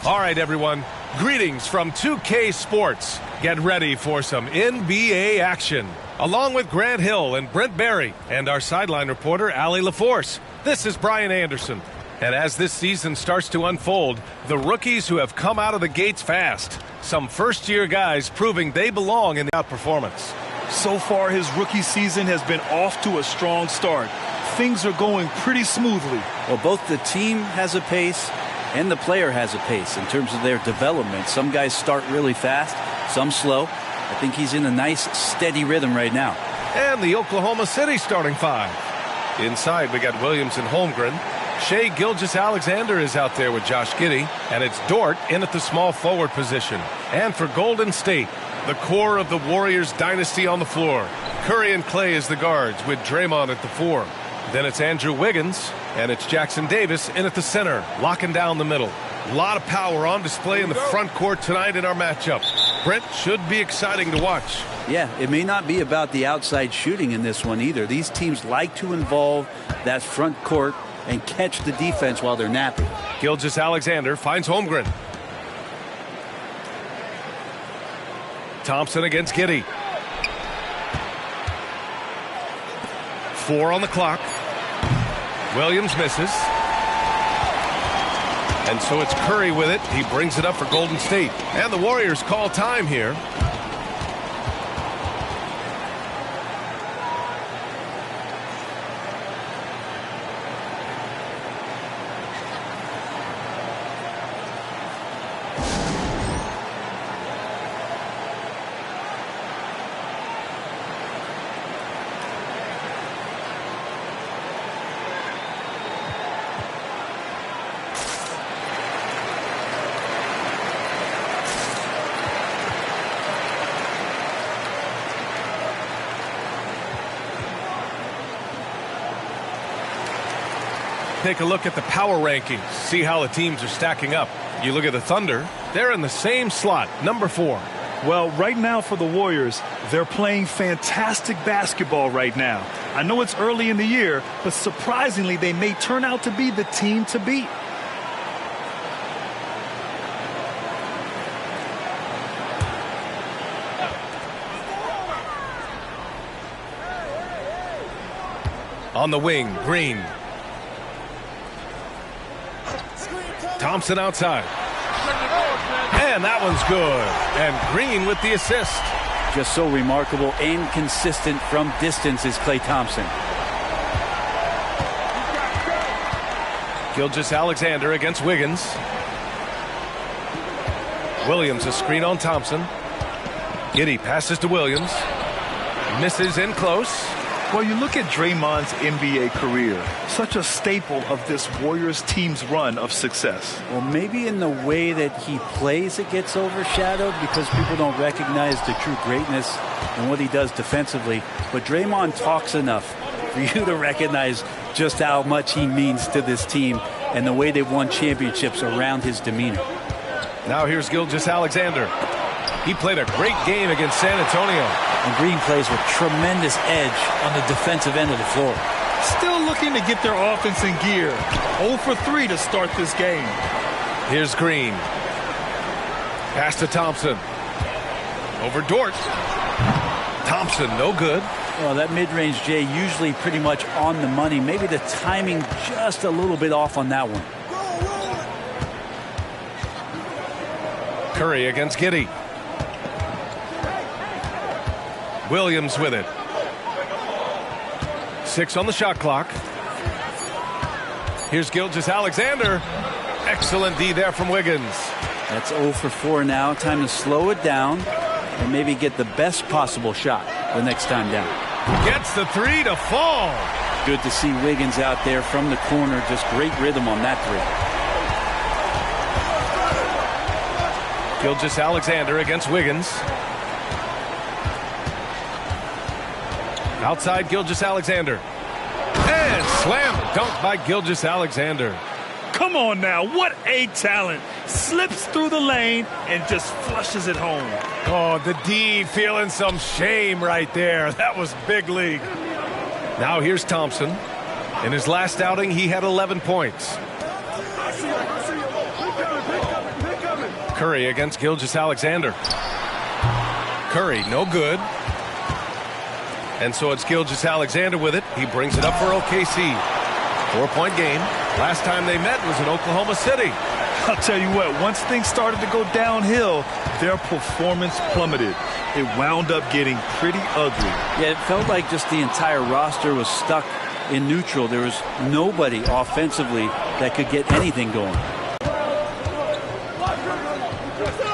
All right, everyone. Greetings from 2K Sports. Get ready for some NBA action. Along with Grant Hill and Brent Barry and our sideline reporter, Allie LaForce, this is Brian Anderson. And as this season starts to unfold, the rookies who have come out of the gates fast. Some first-year guys proving they belong in the outperformance. So far, his rookie season has been off to a strong start. Things are going pretty smoothly. Well, both the team has a pace and the player has a pace in terms of their development. Some guys start really fast, some slow. I think he's in a nice, steady rhythm right now. And the Oklahoma City starting five. Inside, we got Williams and Holmgren. Shai Gilgeous-Alexander is out there with Josh Giddey. And it's Dort in at the small forward position. And for Golden State, the core of the Warriors dynasty on the floor. Curry and Clay as the guards with Draymond at the 4. Then it's Andrew Wiggins, and it's Jackson Davis in at the center, locking down the middle. A lot of power on display in the front court tonight in our matchup. Brent, should be exciting to watch. Yeah, it may not be about the outside shooting in this one either. These teams like to involve that front court and catch the defense while they're napping. Gilgeous-Alexander finds Holmgren. Thompson against Giddey. 4 on the clock. Williams misses. And so it's Curry with it. He brings it up for Golden State. And the Warriors call time here. Take a look at the power rankings, see how the teams are stacking up. You look at the Thunder, they're in the same slot, number 4. Well, right now for the Warriors, they're playing fantastic basketball right now. I know it's early in the year, but surprisingly, they may turn out to be the team to beat. On the wing, Green. Thompson outside. And that one's good. And Green with the assist. Just so remarkable and consistent from distance is Klay Thompson. Gilgeous-Alexander against Wiggins. Williams a screen on Thompson. Giddey passes to Williams. Misses in close. Well, you look at Draymond's NBA career, such a staple of this Warriors team's run of success. Well, maybe in the way that he plays it gets overshadowed because people don't recognize the true greatness and what he does defensively. But Draymond talks enough for you to recognize just how much he means to this team and the way they've won championships around his demeanor. Now here's Gilgeous-Alexander. He played a great game against San Antonio. And Green plays with tremendous edge on the defensive end of the floor. Still looking to get their offense in gear. 0 for 3 to start this game. Here's Green. Pass to Thompson. Over Dort. Thompson, no good. Well, that mid-range, Jay, usually pretty much on the money. Maybe the timing just a little bit off on that one. Curry against Giddey. Williams with it. 6 on the shot clock. Here's Gilgeous-Alexander. Excellent D there from Wiggins. That's 0 for 4 now. Time to slow it down and maybe get the best possible shot the next time down. Gets the 3 to fall. Good to see Wiggins out there from the corner. Just great rhythm on that 3. Gilgeous-Alexander against Wiggins. Outside Gilgeous-Alexander. And slam dunk by Gilgeous-Alexander. Come on now, what a talent. Slips through the lane and just flushes it home. Oh, the D feeling some shame right there. That was big league. Now here's Thompson. In his last outing, he had 11 points. Curry against Gilgeous-Alexander. Curry, no good. And so it's Gilgeous-Alexander with it. He brings it up for OKC. 4-point game. Last time they met was in Oklahoma City. I'll tell you what, once things started to go downhill, their performance plummeted. It wound up getting pretty ugly. Yeah, it felt like just the entire roster was stuck in neutral. There was nobody offensively that could get anything going.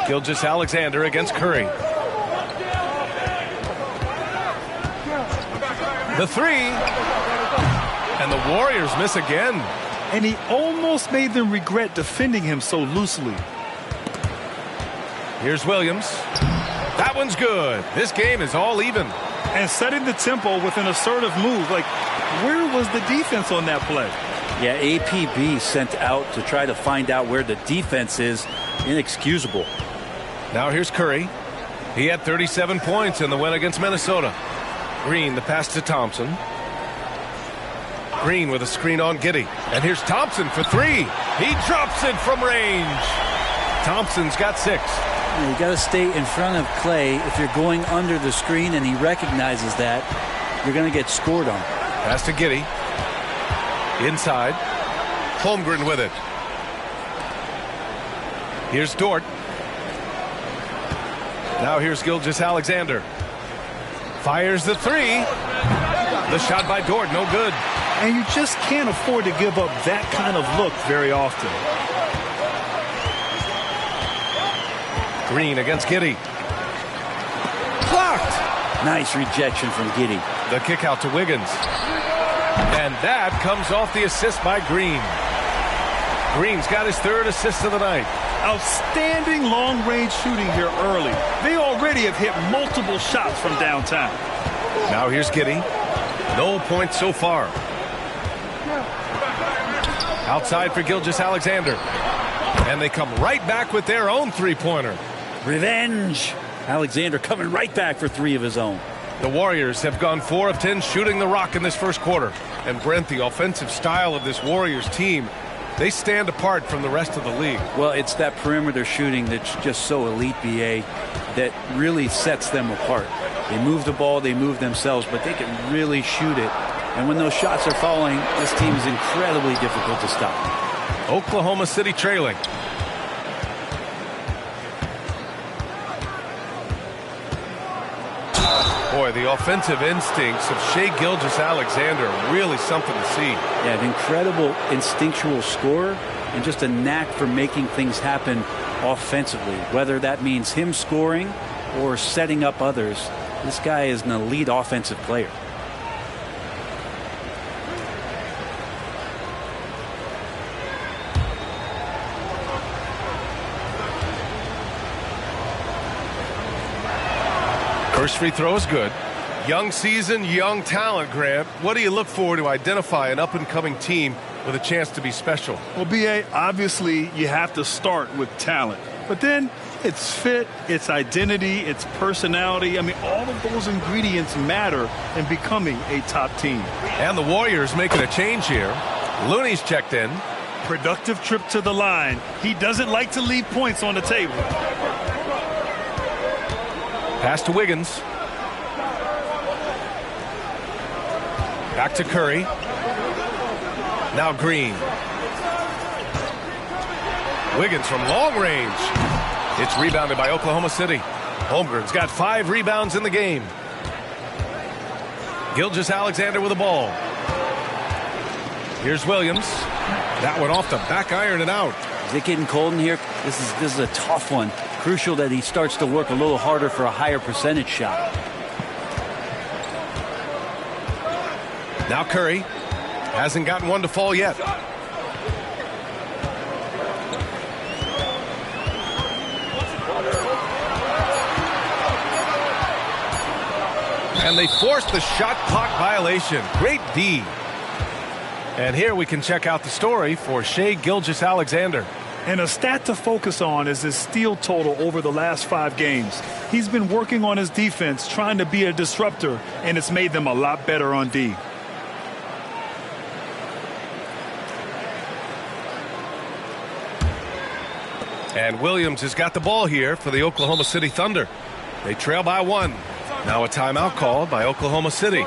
Gilgeous-Alexander against Curry. The three. And the Warriors miss again. And he almost made them regret defending him so loosely. Here's Williams. That one's good. This game is all even. And setting the tempo with an assertive move. Like, where was the defense on that play? Yeah, APB sent out to try to find out where the defense is. Inexcusable. Now here's Curry. He had 37 points in the win against Minnesota. Green, the pass to Thompson. Green with a screen on Giddey. And here's Thompson for three. He drops it from range. Thompson's got 6. You got to stay in front of Clay. If you're going under the screen and he recognizes that, you're going to get scored on. Pass to Giddey. Inside. Holmgren with it. Here's Dort. Now here's Gilgeous-Alexander. Fires the three. The shot by Dort, no good. And you just can't afford to give up that kind of look very often. Green against Giddey. Blocked. Nice rejection from Giddey. The kick out to Wiggins. And that comes off the assist by Green. Green's got his 3rd assist of the night. Outstanding long-range shooting here early. They already have hit multiple shots from downtown. Now here's Giddey. No points so far. Outside for Gilgeous-Alexander. And they come right back with their own three-pointer. Revenge. Alexander coming right back for 3 of his own. The Warriors have gone 4 of 10 shooting the rock in this first quarter. And Brent, the offensive style of this Warriors team, they stand apart from the rest of the league. Well, it's that perimeter shooting that's just so elite, BA, that really sets them apart. They move the ball, they move themselves, but they can really shoot it. And when those shots are falling, this team is incredibly difficult to stop. Oklahoma City trailing. Boy, the offensive instincts of Shai Gilgeous-Alexander are really something to see. Yeah, an incredible instinctual scorer and just a knack for making things happen offensively, whether that means him scoring or setting up others. This guy is an elite offensive player. First free throw is good. Young season, young talent, Grant. What do you look for to identify an up-and-coming team with a chance to be special? Well, B.A., obviously you have to start with talent. But then it's fit, it's identity, it's personality. I mean, all of those ingredients matter in becoming a top team. And the Warriors making a change here. Looney's checked in. Productive trip to the line. He doesn't like to leave points on the table. Pass to Wiggins. Back to Curry. Now Green. Wiggins from long range. It's rebounded by Oklahoma City. Holmgren's got 5 rebounds in the game. Gilgeous-Alexander with the ball. Here's Williams. That one off the back iron and out. Is it getting cold in here? This is a tough one. Crucial that he starts to work a little harder for a higher percentage shot. Now Curry hasn't gotten one to fall yet. And they forced the shot clock violation. Great D. And here we can check out the story for Shai Gilgeous-Alexander. And a stat to focus on is his steal total over the last 5 games. He's been working on his defense, trying to be a disruptor, and it's made them a lot better on D. And Williams has got the ball here for the Oklahoma City Thunder. They trail by 1. Now a timeout called by Oklahoma City.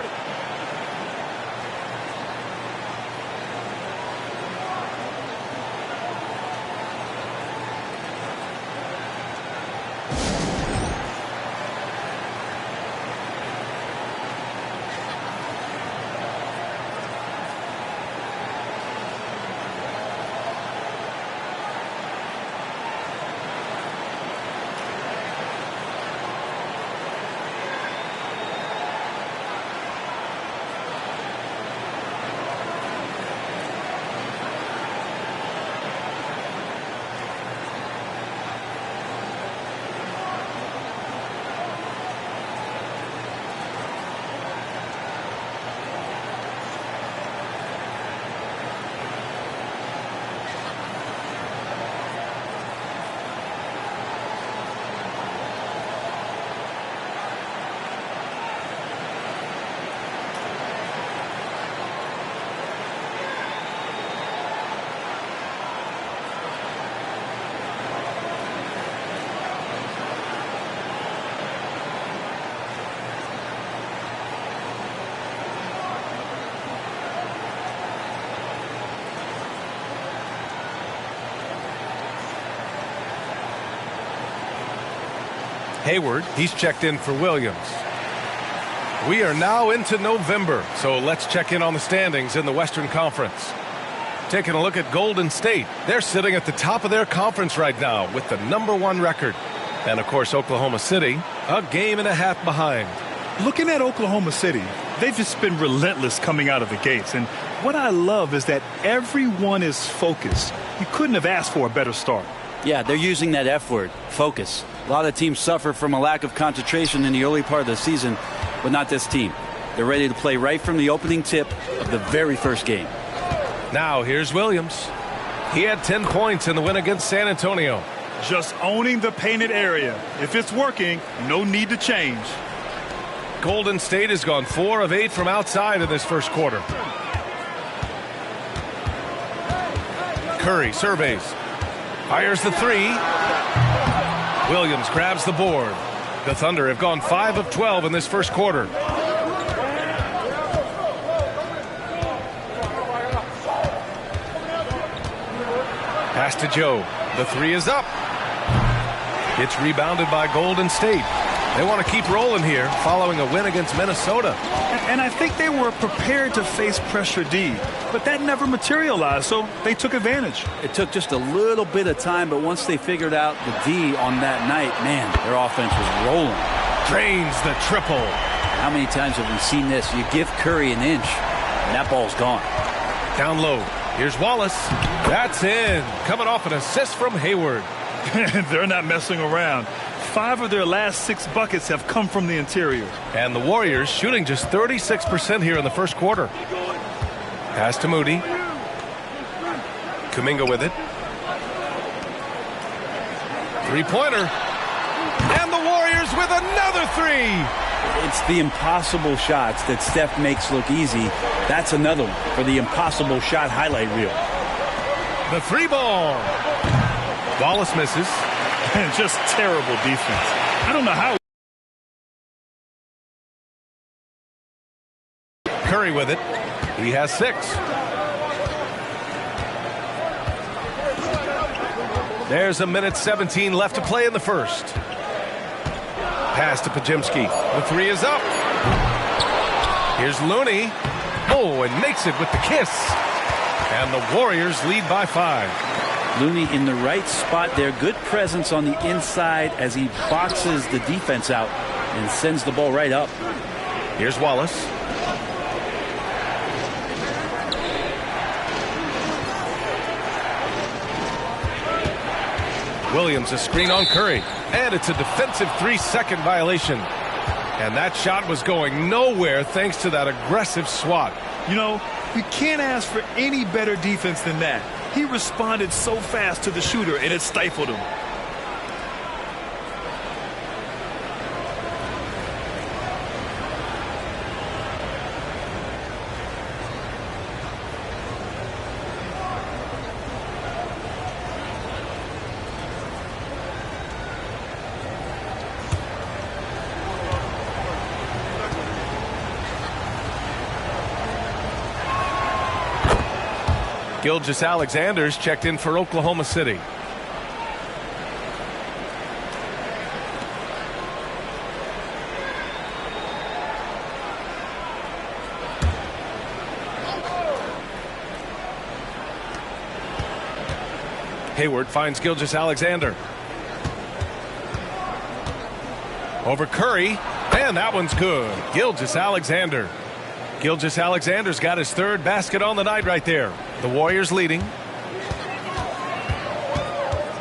Hayward, he's checked in for Williams. We are now into November, so let's check in on the standings in the Western Conference. Taking a look at Golden State. They're sitting at the top of their conference right now with the #1 record. And, of course, Oklahoma City, a game and a half behind. Looking at Oklahoma City, they've just been relentless coming out of the gates. And what I love is that everyone is focused. You couldn't have asked for a better start. Yeah, they're using that F word, focus. A lot of teams suffer from a lack of concentration in the early part of the season, but not this team. They're ready to play right from the opening tip of the very first game. Now here's Williams. He had 10 points in the win against San Antonio. Just owning the painted area. If it's working, no need to change. Golden State has gone 4 of 8 from outside in this first quarter. Curry surveys. Fires the 3. Williams grabs the board. The Thunder have gone 5 of 12 in this first quarter. Pass to Joe. The 3 is up. It's rebounded by Golden State. They want to keep rolling here following a win against Minnesota. And I think they were prepared to face pressure D, but that never materialized, so they took advantage. It took just a little bit of time, but once they figured out the D on that night, man, their offense was rolling. Drains the triple. How many times have we seen this? You give Curry an inch, and that ball's gone. Down low. Here's Wallace. That's in. Coming off an assist from Hayward. They're not messing around. 5 of their last 6 buckets have come from the interior. And the Warriors shooting just 36% here in the first quarter. Pass to Moody. Kuminga with it. 3-pointer. And the Warriors with another 3. It's the impossible shots that Steph makes look easy. That's another one for the impossible shot highlight reel. The 3 ball. Wallace misses. And just terrible defense. I don't know how. Curry with it. He has 6. There's 1:17 left to play in the first. Pass to Podziemski. The 3 is up. Here's Looney. Oh, and makes it with the kiss. And the Warriors lead by 5. Looney in the right spot there. Good presence on the inside as he boxes the defense out and sends the ball right up. Here's Wallace. Williams a screen on Curry. And it's a defensive 3-second violation. And that shot was going nowhere thanks to that aggressive swat. You know, you can't ask for any better defense than that. He responded so fast to the shooter, and it stifled him. Gilgeous-Alexander's checked in for Oklahoma City. Hayward finds Gilgeous-Alexander. Over Curry, and that one's good. Gilgeous-Alexander. Gilgeous-Alexander's got his third basket on the night right there. The Warriors leading.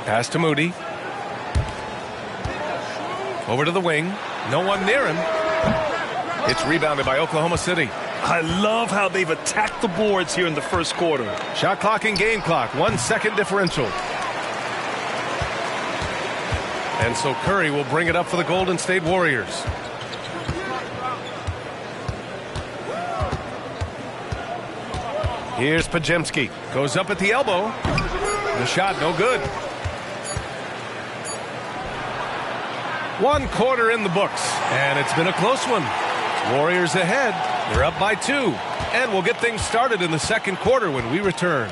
Pass to Moody. Over to the wing. No one near him. It's rebounded by Oklahoma City. I love how they've attacked the boards here in the first quarter. Shot clock and game clock, 1 second differential. And so Curry will bring it up for the Golden State Warriors. Here's Podziemski. Goes up at the elbow. The shot no good. 1 quarter in the books, and it's been a close one. Warriors ahead. They're up by 2. And we'll get things started in the second quarter when we return.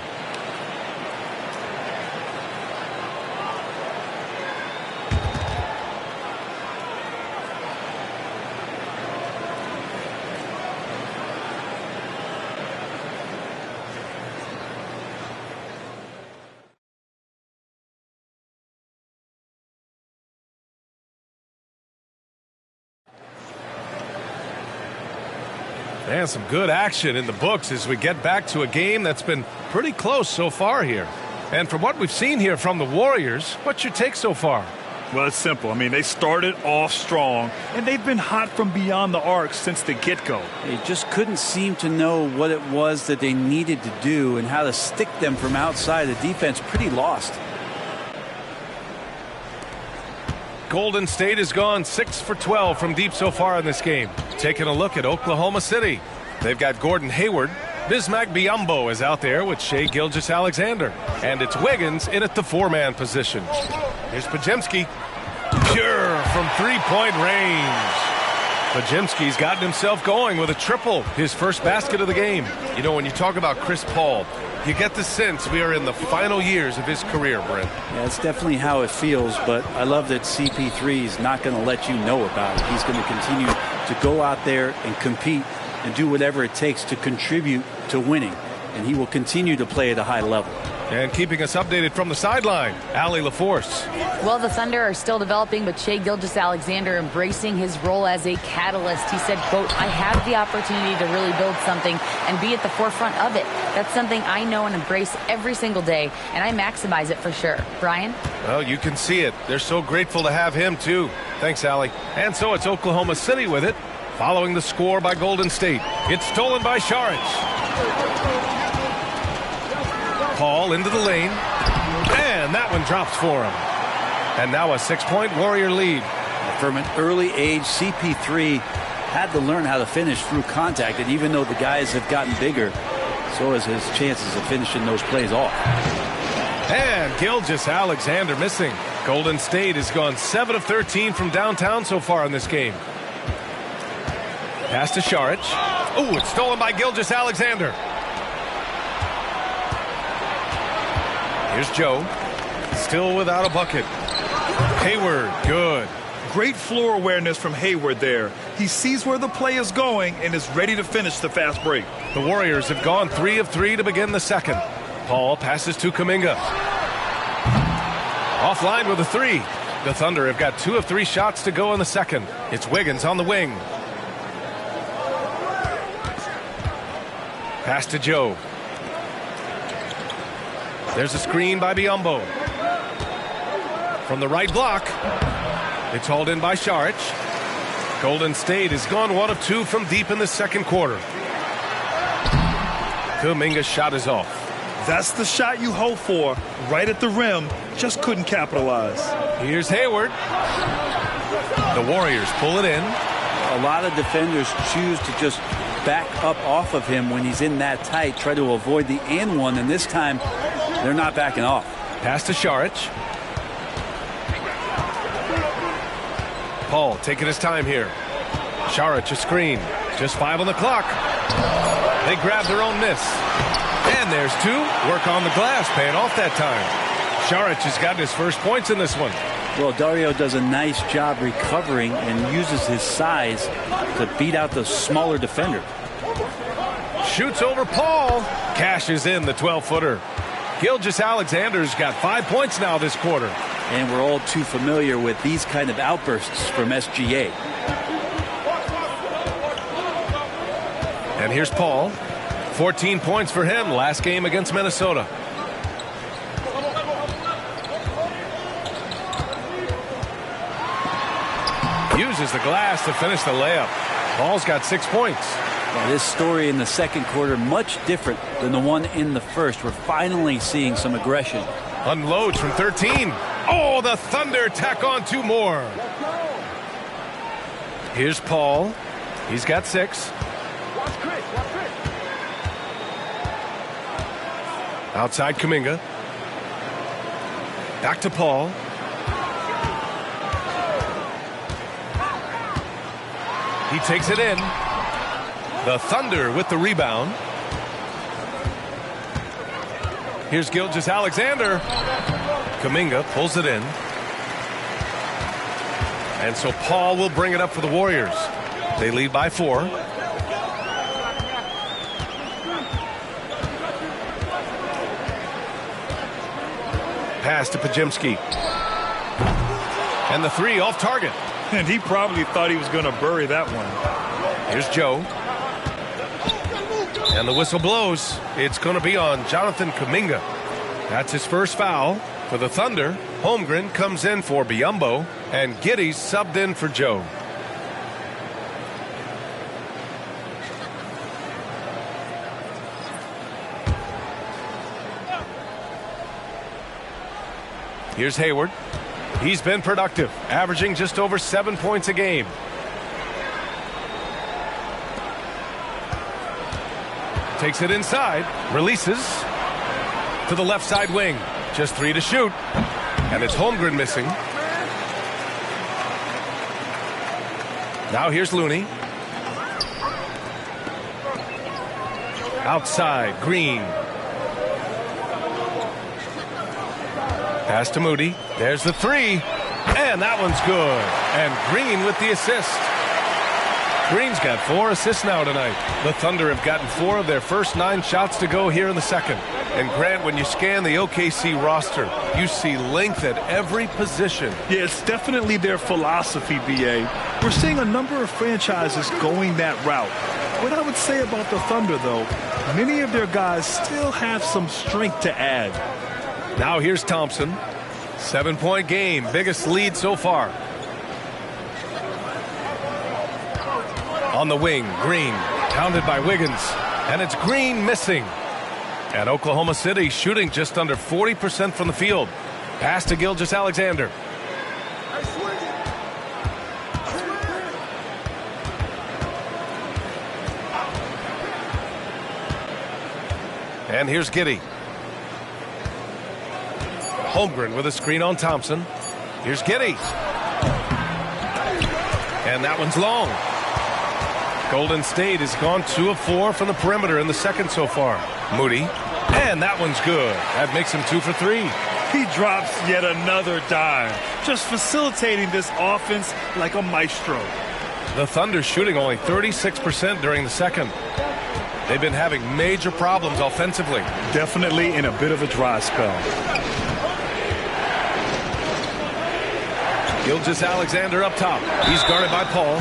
And some good action in the books as we get back to a game that's been pretty close so far here. And from what we've seen here from the Warriors, what's your take so far? Well, it's simple. I mean, they started off strong, and they've been hot from beyond the arc since the get-go. They just couldn't seem to know what it was that they needed to do and how to stick them from outside. The defense pretty lost. Golden State has gone 6 for 12 from deep so far in this game. Taking a look at Oklahoma City. They've got Gordon Hayward. Bismack Biyombo is out there with Shai Gilgeous-Alexander. And it's Wiggins in at the 4-man position. Here's Podziemski. Pure from three-point range. Podziemski's gotten himself going with a triple. His first basket of the game. You know, when you talk about Chris Paul, you get the sense we are in the final years of his career, Brent. Yeah, that's definitely how it feels, but I love that CP3 is not going to let you know about it. He's going to continue to go out there and compete and do whatever it takes to contribute to winning, and he will continue to play at a high level. And keeping us updated from the sideline, Allie LaForce. Well, the Thunder are still developing, but Shai Gilgeous-Alexander embracing his role as a catalyst. He said, quote, I have the opportunity to really build something and be at the forefront of it. That's something I know and embrace every single day, and I maximize it for sure. Brian? Well, you can see it. They're so grateful to have him, too. Thanks, Allie. And so it's Oklahoma City with it, following the score by Golden State. It's stolen by Saric. Paul into the lane, and that one drops for him. And now a 6-point Warrior lead. From an early age, CP3 had to learn how to finish through contact, and even though the guys have gotten bigger, so has his chances of finishing those plays off. And Gilgeous-Alexander missing. Golden State has gone 7 of 13 from downtown so far in this game. Pass to Saric. Oh, it's stolen by Gilgeous-Alexander. Here's Joe. Still without a bucket. Hayward, good. Great floor awareness from Hayward there. He sees where the play is going and is ready to finish the fast break. The Warriors have gone 3 of 3 to begin the second. Paul passes to Kuminga. Offline with a 3. The Thunder have got 2 of 3 shots to go in the second. It's Wiggins on the wing. Pass to Joe. There's a screen by Biyombo. From the right block. It's hauled in by Saric. Golden State has gone 1 of 2 from deep in the second quarter. Kuminga's shot is off. That's the shot you hope for. Right at the rim. Just couldn't capitalize. Here's Hayward. The Warriors pull it in. A lot of defenders choose to just back up off of him when he's in that tight, try to avoid the and one, and this time they're not backing off. Pass to Saric. Paul taking his time here. Saric a screen. Just 5 on the clock. They grab their own miss. And And there's two. Work on the glass, paying off that time. Šarić has gotten his first points in this one. Well, Dario does a nice job recovering and uses his size to beat out the smaller defender. Shoots over Paul. Cashes in the 12-footer. Gilgeous-Alexander's got 5 points now this quarter. And we're all too familiar with these kind of outbursts from SGA. And here's Paul. 14 points for him last game against Minnesota. Uses the glass to finish the layup. Paul's got 6 points. Well, this story in the second quarter much different than the one in the first. We're finally seeing some aggression. Unloads from 13. Oh, the Thunder tack on 2 more. Here's Paul. He's got 6. Outside Kuminga. Back to Paul. He takes it in. The Thunder with the rebound. Here's Gilgeous-Alexander. Kuminga pulls it in. And so Paul will bring it up for the Warriors. They lead by 4. Pass to Podziemski. And the 3 off target. And he probably thought he was going to bury that one. Here's Joe. And the whistle blows. It's going to be on Jonathan Kuminga. That's his first foul for the Thunder. Holmgren comes in for Biyombo. And Giddey's subbed in for Joe. Here's Hayward. He's been productive, averaging just over 7 points a game. Takes it inside, releases to the left side wing. Just 3 to shoot, and it's Holmgren missing. Now here's Looney. Outside, Green. Pass to Moody. There's the 3. And that one's good. And Green with the assist. Green's got 4 assists now tonight. The Thunder have gotten 4 of their first 9 shots to go here in the second. And Grant, when you scan the OKC roster, you see length at every position. Yeah, it's definitely their philosophy, B.A. We're seeing a number of franchises going that route. What I would say about the Thunder, though, many of their guys still have some strength to add. Now here's Thompson. 7-point game. Biggest lead so far. On the wing, Green. Pounded by Wiggins. And it's Green missing. And Oklahoma City shooting just under 40% from the field. Pass to Gilgeous-Alexander. And here's Giddey. Holmgren with a screen on Thompson. Here's Giddey. And that one's long. Golden State has gone 2 of 4 from the perimeter in the second so far. Moody. And that one's good. That makes him 2 for 3. He drops yet another dime. Just facilitating this offense like a maestro. The Thunder shooting only 36% during the second. They've been having major problems offensively. Definitely in a bit of a dry spell. Gilgeous-Alexander up top. He's guarded by Paul.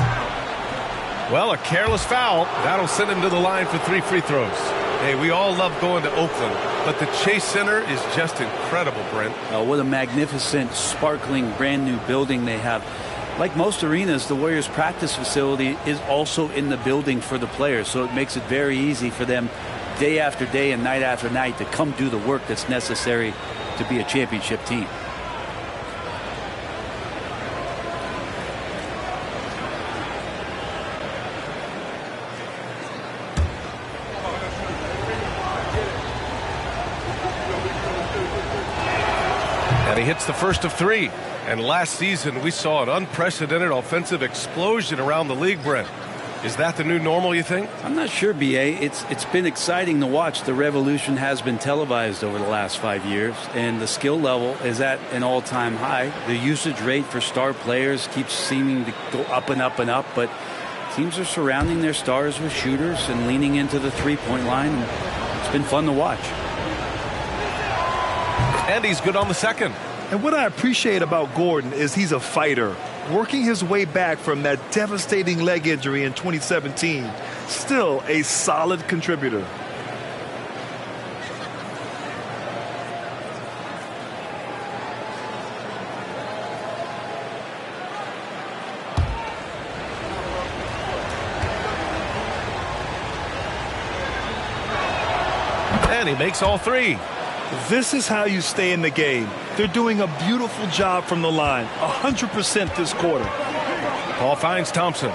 Well, a careless foul. That'll send him to the line for 3 free throws. Hey, we all love going to Oakland, but the Chase Center is just incredible, Brent. What a magnificent, sparkling, brand new building they have. Like most arenas, the Warriors practice facility is also in the building for the players, so it makes it very easy for them day after day and night after night to come do the work that's necessary to be a championship team. And he hits the first of 3. And last season, we saw an unprecedented offensive explosion around the league, Brent. Is that the new normal, you think? I'm not sure, B.A. It's been exciting to watch. The revolution has been televised over the last 5 years, and the skill level is at an all-time high. The usage rate for star players keeps seeming to go up and up and up, but teams are surrounding their stars with shooters and leaning into the three-point line. And it's been fun to watch. And he's good on the second. And what I appreciate about Gordon is he's a fighter, working his way back from that devastating leg injury in 2017. Still a solid contributor. And he makes all three. This is how you stay in the game. They're doing a beautiful job from the line. 100% this quarter. Paul finds Thompson.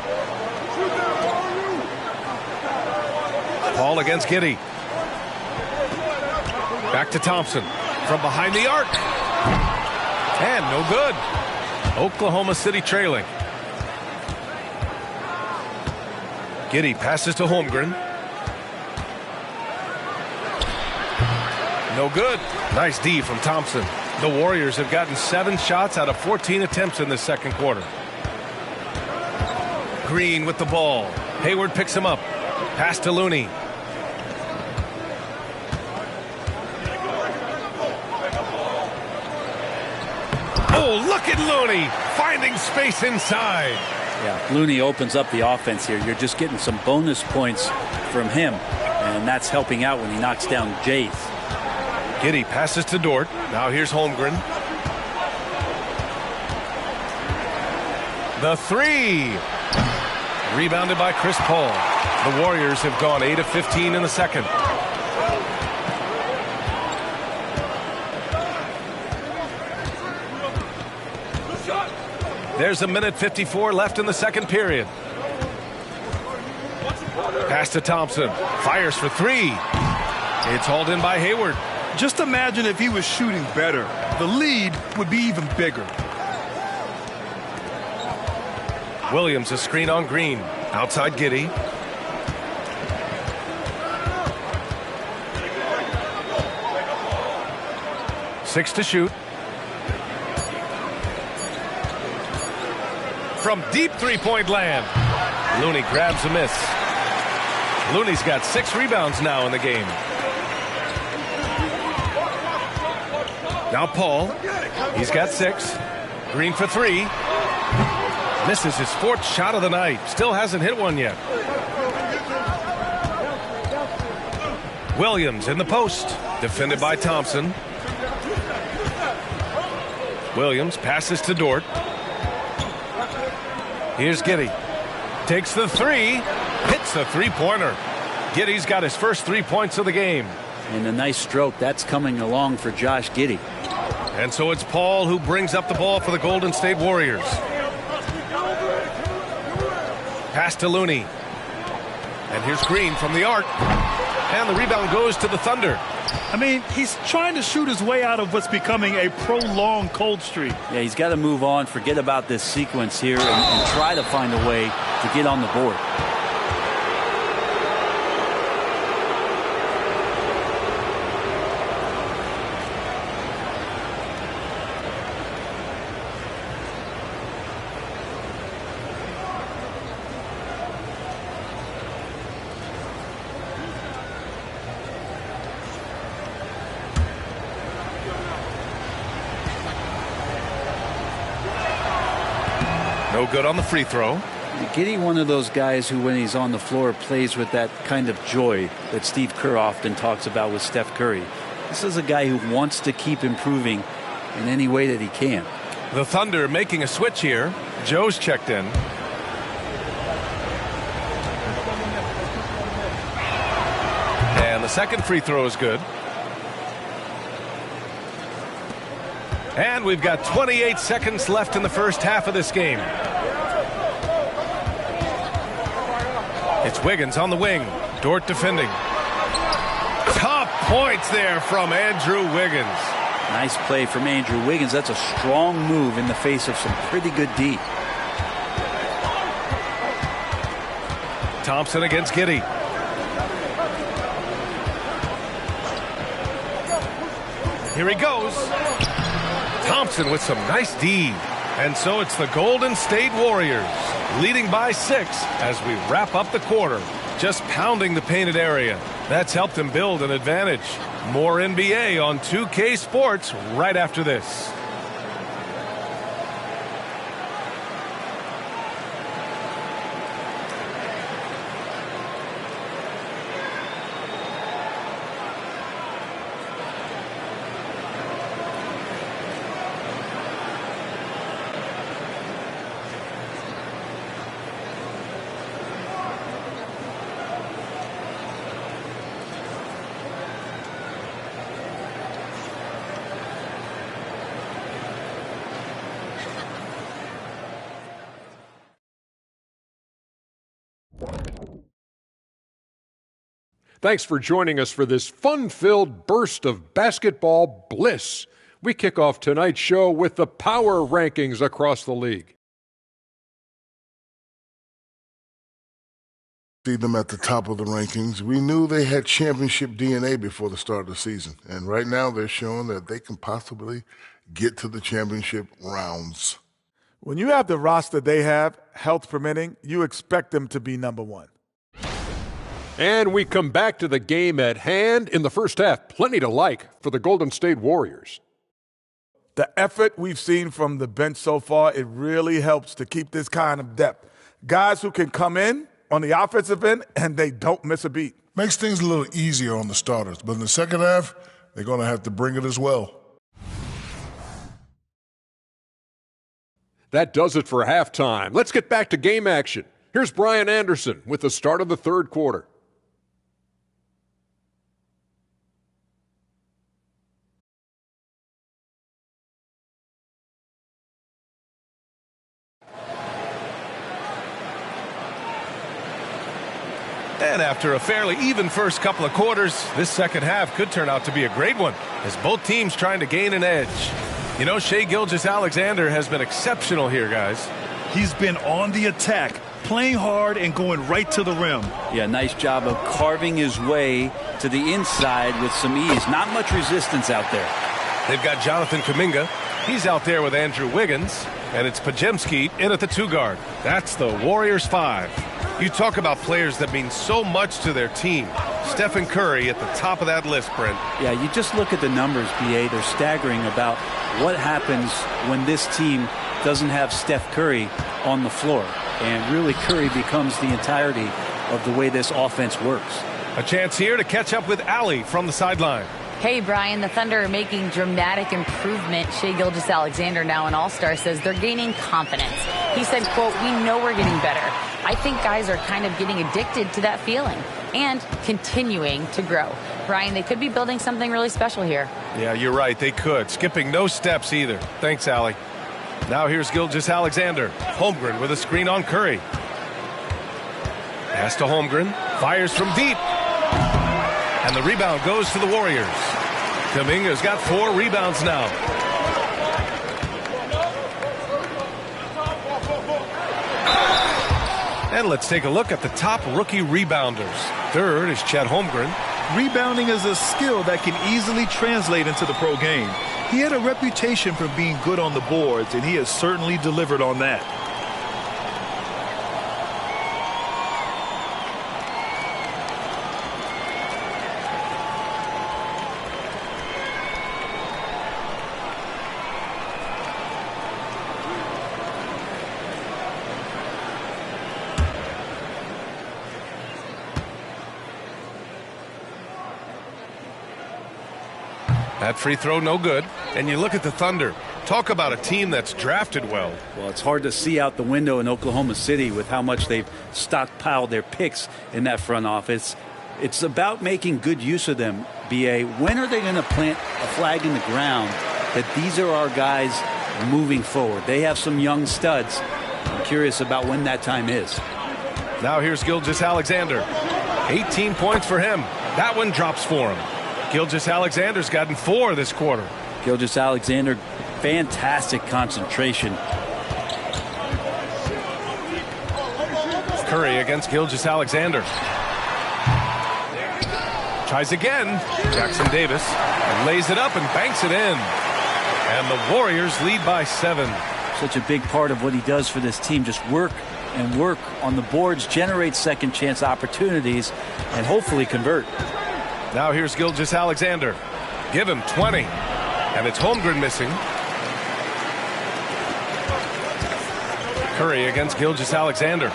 Paul against Giddey. Back to Thompson. From behind the arc. And no good. Oklahoma City trailing. Giddey passes to Holmgren. No good. Nice D from Thompson. The Warriors have gotten 7 shots out of 14 attempts in the second quarter. Green with the ball. Hayward picks him up. Pass to Looney. Oh, look at Looney finding space inside. Yeah, Looney opens up the offense here. You're just getting some bonus points from him, and that's helping out when he knocks down Jays. Giddey passes to Dort. Now here's Holmgren. The three. Rebounded by Chris Paul. The Warriors have gone 8 of 15 in the second. There's 1:54 left in the second period. Pass to Thompson. Fires for three. It's hauled in by Hayward. Just imagine if he was shooting better. The lead would be even bigger. Williams a screen on Green. Outside Giddey. Six to shoot. From deep three-point land. Looney grabs a miss. Looney's got 6 rebounds now in the game. Now Paul. He's got 6. Green for 3. Misses his 4th shot of the night. Still hasn't hit one yet. Williams in the post. Defended by Thompson. Williams passes to Dort. Here's Giddey. Takes the 3. Hits the three-pointer. Giddey's got his first 3 points of the game. And a nice stroke. That's coming along for Josh Giddey. And so it's Paul who brings up the ball for the Golden State Warriors. Pass to Looney. And here's Green from the arc. And the rebound goes to the Thunder. I mean, he's trying to shoot his way out of what's becoming a prolonged cold streak. Yeah, he's got to move on, forget about this sequence here, and try to find a way to get on the board. No good on the free throw. Giddey, one of those guys who, when he's on the floor, plays with that kind of joy that Steve Kerr often talks about with Steph Curry. This is a guy who wants to keep improving in any way that he can. The Thunder making a switch here. Joe's checked in. And the second free throw is good. And we've got 28 seconds left in the first half of this game. It's Wiggins on the wing. Dort defending. Top points there from Andrew Wiggins. Nice play from Andrew Wiggins. That's a strong move in the face of some pretty good D. Thompson against Giddey. Here he goes. Thompson with some nice D. And so it's the Golden State Warriors leading by 6 as we wrap up the quarter. Just pounding the painted area. That's helped him build an advantage. More NBA on 2K Sports right after this. Thanks for joining us for this fun-filled burst of basketball bliss. We kick off tonight's show with the power rankings across the league. See them at the top of the rankings. We knew they had championship DNA before the start of the season, and right now they're showing that they can possibly get to the championship rounds. When you have the roster they have, health permitting, you expect them to be number one. And we come back to the game at hand. In the first half, plenty to like for the Golden State Warriors. The effort we've seen from the bench so far, it really helps to keep this kind of depth. Guys who can come in on the offensive end and they don't miss a beat. Makes things a little easier on the starters, but in the second half, they're going to have to bring it as well. That does it for halftime. Let's get back to game action. Here's Brian Anderson with the start of the third quarter. And after a fairly even first couple of quarters, this second half could turn out to be a great one as both teams trying to gain an edge. You know, Shai Gilgeous-Alexander has been exceptional here, guys. He's been on the attack, playing hard and going right to the rim. Yeah, nice job of carving his way to the inside with some ease. Not much resistance out there. They've got Jonathan Kuminga. He's out there with Andrew Wiggins. And it's Podziemski in at the 2 guard. That's the Warriors 5. You talk about players that mean so much to their team. Stephen Curry at the top of that list, Brent. Yeah, you just look at the numbers, BA. They're staggering about what happens when this team doesn't have Steph Curry on the floor. And really, Curry becomes the entirety of the way this offense works. A chance here to catch up with Allie from the sideline. Hey, Brian, the Thunder are making dramatic improvement. Shai Gilgeous-Alexander, now an all-star, says they're gaining confidence. He said, quote, "We know we're getting better. I think guys are kind of getting addicted to that feeling and continuing to grow." Brian, they could be building something really special here. Yeah, you're right. They could. Skipping no steps either. Thanks, Allie. Now here's Gilgeous-Alexander. Holmgren with a screen on Curry. Pass to Holmgren. Fires from deep. And the rebound goes to the Warriors. Kuminga's got 4 rebounds now. And let's take a look at the top rookie rebounders. Third is Chet Holmgren. Rebounding is a skill that can easily translate into the pro game. He had a reputation for being good on the boards, and he has certainly delivered on that. That free throw no good. And you look at the Thunder. Talk about a team that's drafted well. Well, it's hard to see out the window in Oklahoma City with how much they've stockpiled their picks in that front office. It's about making good use of them, BA. When are they going to plant a flag in the ground that these are our guys moving forward? They have some young studs. I'm curious about when that time is. Now here's Gilgeous-Alexander. 18 points for him. That one drops for him. Gilgeous-Alexander's gotten 4 this quarter. Gilgeous-Alexander, fantastic concentration. Curry against Gilgeous-Alexander. Tries again. Jackson Davis and lays it up and banks it in. And the Warriors lead by 7. Such a big part of what he does for this team. Just work and work on the boards, generate second chance opportunities, and hopefully convert. Now here's Gilgeous-Alexander. Give him 20. And it's Holmgren missing. Curry against Gilgeous-Alexander.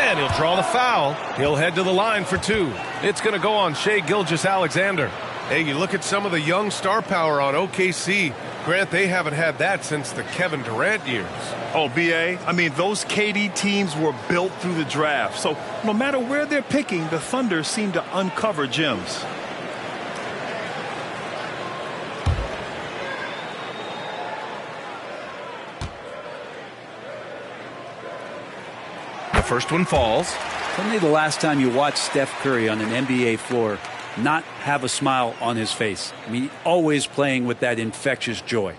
And he'll draw the foul. He'll head to the line for 2. It's going to go on Shai Gilgeous-Alexander. Hey, you look at some of the young star power on OKC. Grant, they haven't had that since the Kevin Durant years. Oh, B.A., I mean, those KD teams were built through the draft. So no matter where they're picking, the Thunder seem to uncover gems. The first one falls. Tell me the last time you watched Steph Curry on an NBA floor not have a smile on his face. I mean, always playing with that infectious joy.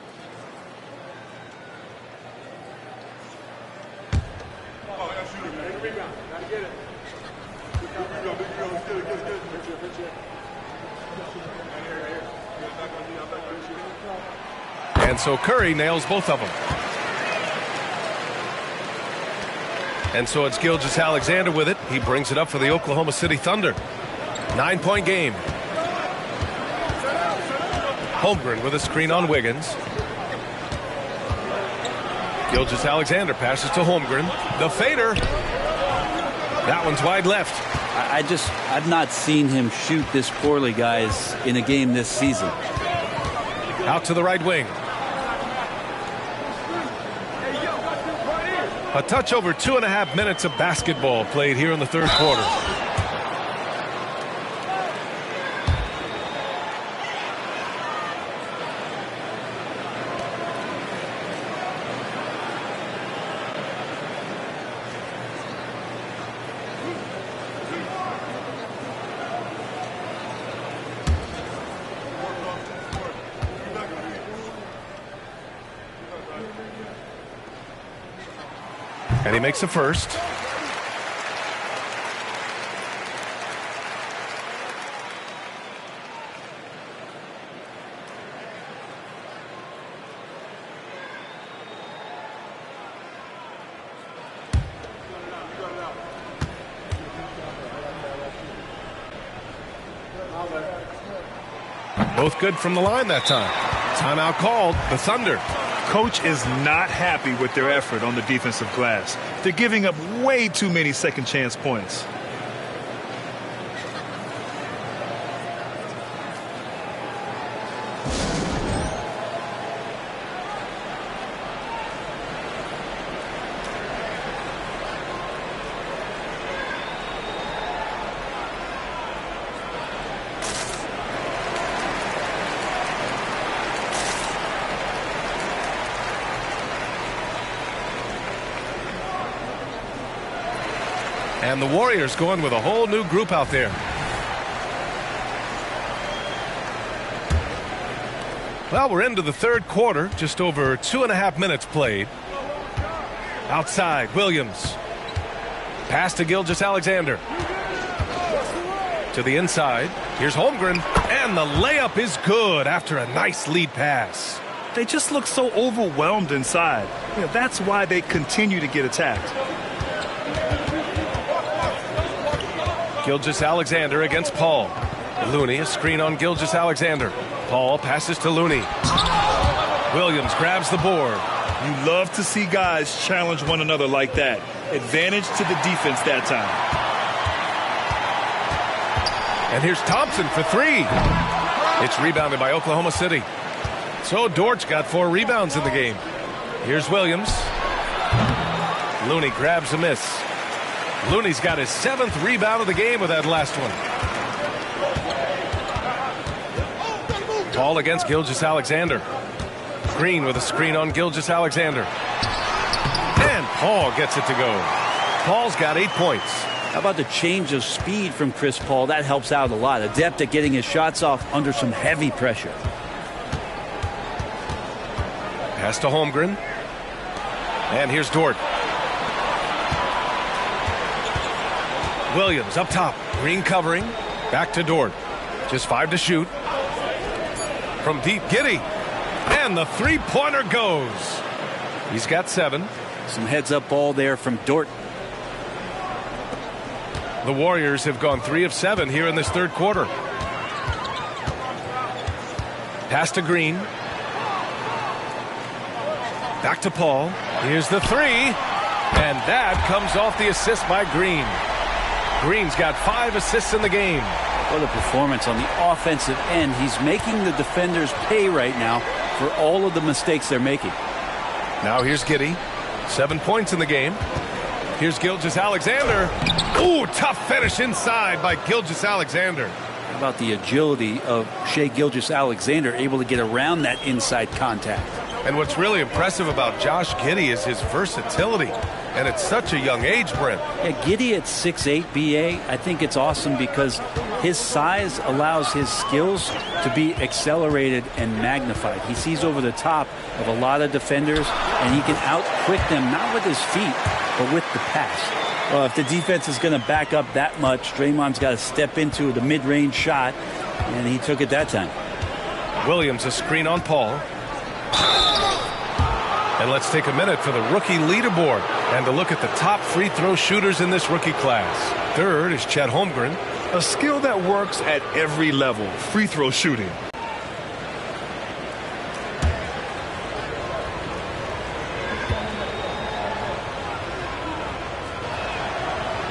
And so Curry nails both of them. And so it's Gilgeous-Alexander with it. He brings it up for the Oklahoma City Thunder. 9-point game. Holmgren with a screen on Wiggins. Gilgeous-Alexander passes to Holmgren. The fader. That one's wide left. I've not seen him shoot this poorly, guys, in a game this season. Out to the right wing. A touch over 2.5 minutes of basketball played here in the third quarter. And he makes a first. Both good from the line that time. Timeout called. The Thunder. Coach is not happy with their effort on the defensive glass. They're giving up way too many second chance points. And the Warriors going with a whole new group out there. Well, we're into the third quarter. Just over 2.5 minutes played. Outside, Williams. Pass to Gilgeous-Alexander. To the inside. Here's Holmgren. And the layup is good after a nice lead pass. They just look so overwhelmed inside. That's why they continue to get attacked. Gilgeous-Alexander against Paul. Looney, a screen on Gilgeous-Alexander. Paul passes to Looney. Williams grabs the board. You love to see guys challenge one another like that. Advantage to the defense that time. And here's Thompson for 3. It's rebounded by Oklahoma City. So Dort's got 4 rebounds in the game. Here's Williams. Looney grabs a miss. Looney's got his 7th rebound of the game with that last one. Paul against Gilgeous-Alexander. Green with a screen on Gilgeous-Alexander. And Paul gets it to go. Paul's got 8 points. How about the change of speed from Chris Paul? That helps out a lot. Adept at getting his shots off under some heavy pressure. Pass to Holmgren. And here's Dort. Williams up top. Green covering. Back to Dort. Just 5 to shoot. From deep, Giddey. And the three-pointer goes. He's got 7. Some heads-up ball there from Dort. The Warriors have gone 3 of 7 here in this third quarter. Pass to Green. Back to Paul. Here's the 3. And that comes off the assist by Green. Green's got 5 assists in the game. What a performance on the offensive end. He's making the defenders pay right now for all of the mistakes they're making. Now here's Giddey. 7 points in the game. Here's Gilgeous-Alexander. Ooh, tough finish inside by Gilgeous-Alexander. How about the agility of Shai Gilgeous-Alexander, able to get around that inside contact? And what's really impressive about Josh Giddey is his versatility. And at such a young age, Brent. Yeah, Giddey at 6'8", BA, I think it's awesome because his size allows his skills to be accelerated and magnified. He sees over the top of a lot of defenders, and he can out-quick them, not with his feet, but with the pass. Well, if the defense is going to back up that much, Draymond's got to step into the mid-range shot, and he took it that time. Williams, a screen on Paul. And let's take a minute for the rookie leaderboard and to look at the top free throw shooters in this rookie class. Third is Chet Holmgren. A skill that works at every level, free throw shooting.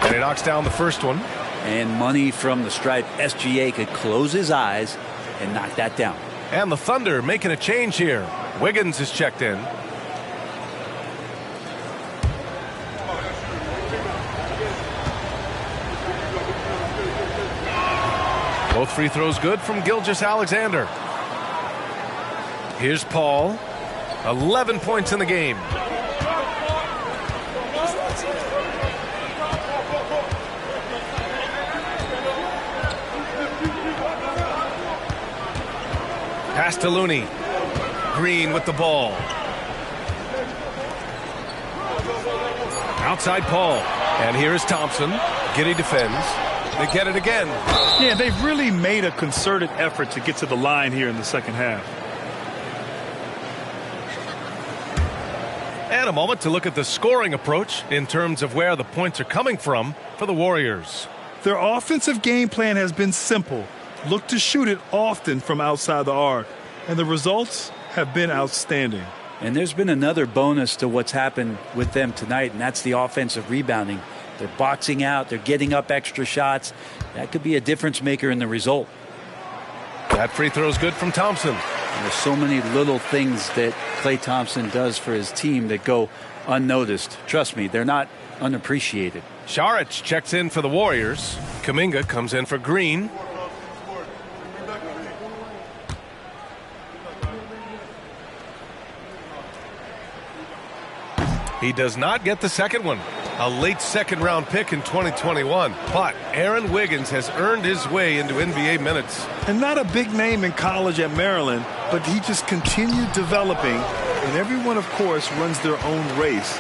And he knocks down the first one. And money from the stripe. SGA could close his eyes and knock that down. And the Thunder making a change here. Wiggins is checked in. Both free throws good from Gilgeous-Alexander. Here's Paul. 11 points in the game. Pass to Looney. Green with the ball. Outside Paul. And here is Thompson. Giddey defends. They get it again. Yeah, they've really made a concerted effort to get to the line here in the second half. And a moment to look at the scoring approach in terms of where the points are coming from for the Warriors. Their offensive game plan has been simple. Look to shoot it often from outside the arc. And the results have been outstanding. And there's been another bonus to what's happened with them tonight, and that's the offensive rebounding. They're boxing out. They're getting up extra shots. That could be a difference maker in the result. That free throw is good from Thompson. And there's so many little things that Klay Thompson does for his team that go unnoticed. Trust me, they're not unappreciated. Saric checks in for the Warriors. Kuminga comes in for Green. He does not get the second one. A late second-round pick in 2021. But Aaron Wiggins has earned his way into NBA minutes. And not a big name in college at Maryland, but he just continued developing. And everyone, of course, runs their own race.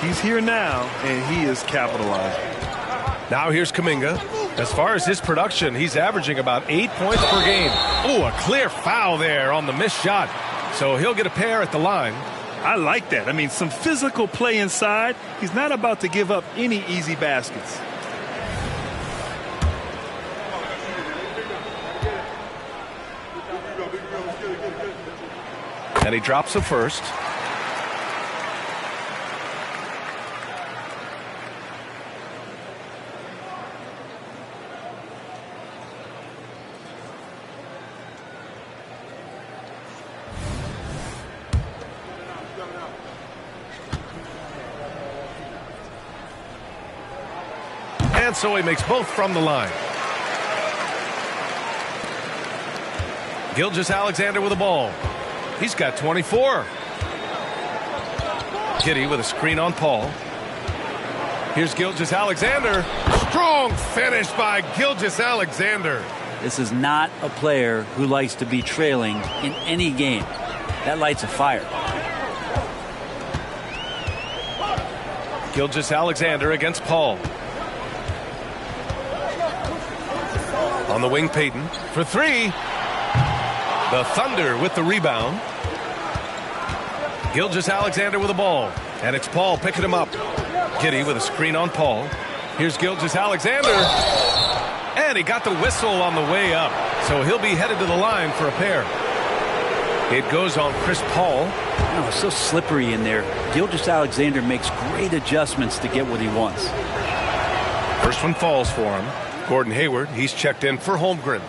He's here now, and he is capitalizing. Now here's Kuminga. As far as his production, he's averaging about 8 points per game. Oh, a clear foul there on the missed shot. So he'll get a pair at the line. I like that. I mean, some physical play inside. He's not about to give up any easy baskets. And he drops the first. And so he makes both from the line. Gilgeous-Alexander with the ball. He's got 24. Giddey with a screen on Paul. Here's Gilgeous-Alexander. Strong finish by Gilgeous-Alexander. This is not a player who likes to be trailing in any game. That lights a fire. Gilgeous-Alexander against Paul. On the wing, Payton for three. The Thunder with the rebound. Gilgeous-Alexander with the ball. And it's Paul picking him up. Giddey with a screen on Paul. Here's Gilgeous-Alexander. And he got the whistle on the way up. So he'll be headed to the line for a pair. It goes on Chris Paul. Oh, it's so slippery in there. Gilgeous-Alexander makes great adjustments to get what he wants. First one falls for him. Gordon Hayward, he's checked in for Holmgren.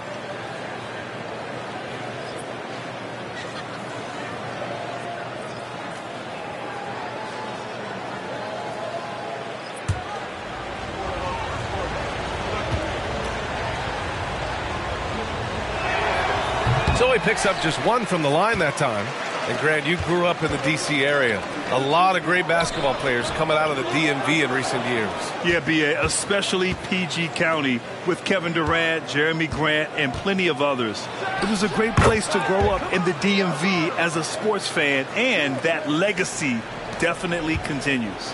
So he picks up just one from the line that time. And Grant, you grew up in the D.C. area. A lot of great basketball players coming out of the DMV in recent years. Yeah, B.A., especially PG County with Kevin Durant, Jeremy Grant, and plenty of others. It was a great place to grow up in the DMV as a sports fan, and that legacy definitely continues.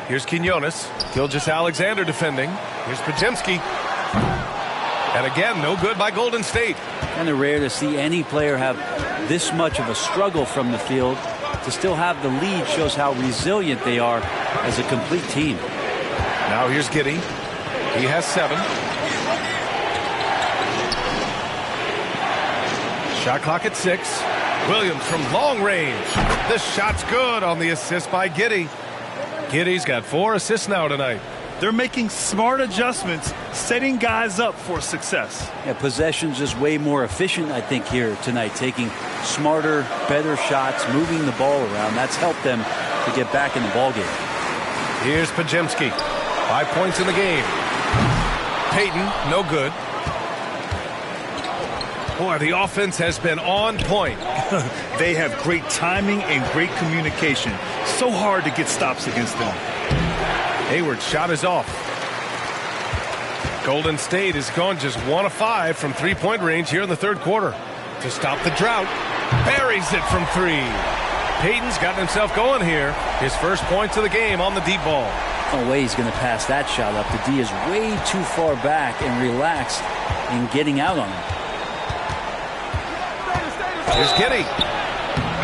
Here's Quinones. Gilgeous-Alexander defending. Here's Podziemski. And again, no good by Golden State. Kind of rare to see any player have this much of a struggle from the field. To still have the lead shows how resilient they are as a complete team. Now here's Giddey. He has 7. Shot clock at 6. Williams from long range. The shot's good on the assist by Giddey. Giddey's got 4 assists now tonight. They're making smart adjustments, setting guys up for success. Yeah, possession's just way more efficient, I think, here tonight. Taking smarter, better shots, moving the ball around. That's helped them to get back in the ballgame. Here's Podziemski. 5 points in the game. Payton, no good. Boy, the offense has been on point. They have great timing and great communication. So hard to get stops against them. Hayward's shot is off. Golden State has gone just 1 of 5 from three-point range here in the third quarter. To stop the drought, buries it from 3. Payton's gotten himself going here. His first points of the game on the deep ball. No way he's going to pass that shot up. The D is way too far back and relaxed in getting out on him. Here's Giddey.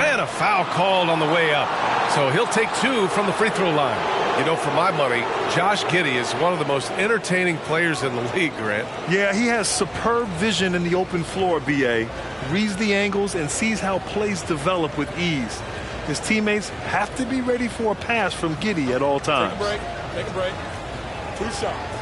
And a foul called on the way up. So he'll take 2 from the free throw line. You know, for my money, Josh Giddey is one of the most entertaining players in the league, Grant. Yeah, he has superb vision in the open floor, B.A. Reads the angles and sees how plays develop with ease. His teammates have to be ready for a pass from Giddey at all times. Take a break. Take a break. 2 shots.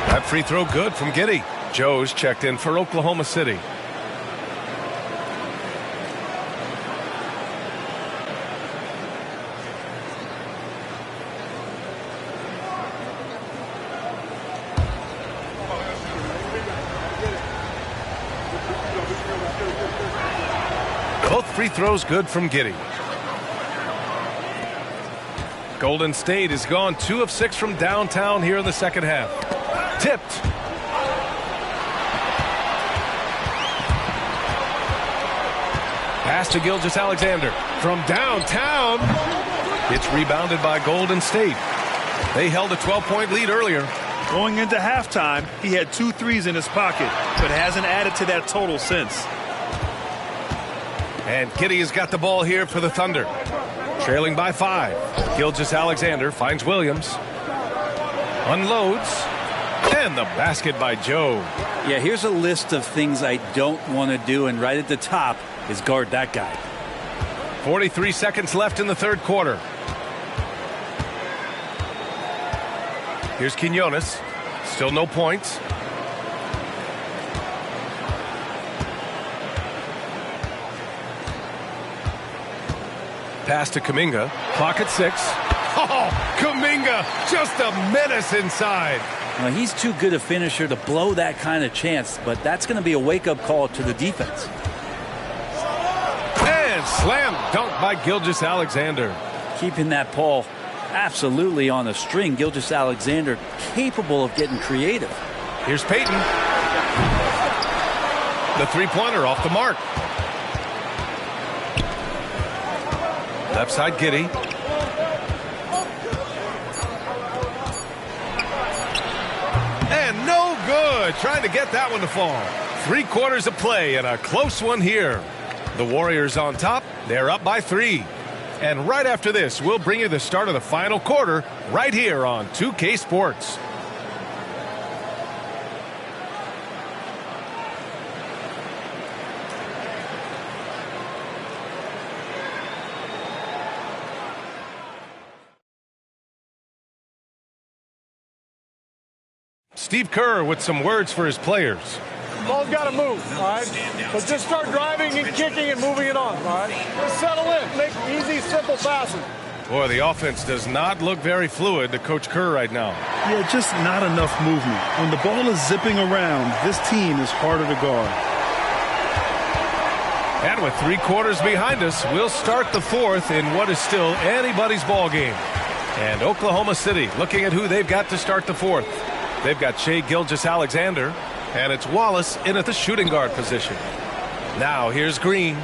That free throw good from Giddey. Joe's checked in for Oklahoma City. Both free throws good from Giddey. Golden State has gone 2 of 6 from downtown here in the second half. Tipped. Pass to Gilgeous-Alexander from downtown. It's rebounded by Golden State. They held a 12-point lead earlier. Going into halftime, he had 2 threes in his pocket, but hasn't added to that total since. And Giddey has got the ball here for the Thunder. Trailing by 5. Gilgeous-Alexander finds Williams. Unloads. And the basket by Joe. Yeah, here's a list of things I don't want to do, and right at the top is guard that guy. 43 seconds left in the third quarter. Here's Quinones. Still no points. Pass to Kuminga. Clock at 6. Oh, Kuminga, just a menace inside. Well, he's too good a finisher to blow that kind of chance, but that's going to be a wake-up call to the defense. And slam dunk by Gilgeous-Alexander. Keeping that ball absolutely on a string. Gilgeous-Alexander capable of getting creative. Here's Payton. The three-pointer off the mark. Left side, Giddey. And no good. Trying to get that one to fall. 3 quarters of play and a close one here. The Warriors on top. They're up by 3. And right after this, we'll bring you the start of the final quarter right here on 2K Sports. Steve Kerr with some words for his players. Ball's got to move, all right? So just start driving and kicking and moving it on, all right? Just settle in. Make easy, simple passes. Boy, the offense does not look very fluid to Coach Kerr right now. Yeah, just not enough movement. When the ball is zipping around, this team is harder to guard. And with 3 quarters behind us, we'll start the 4th in what is still anybody's ball game. And Oklahoma City looking at who they've got to start the 4th. They've got Shai Gilgeous-Alexander, and it's Wallace in at the shooting guard position. Now here's Green.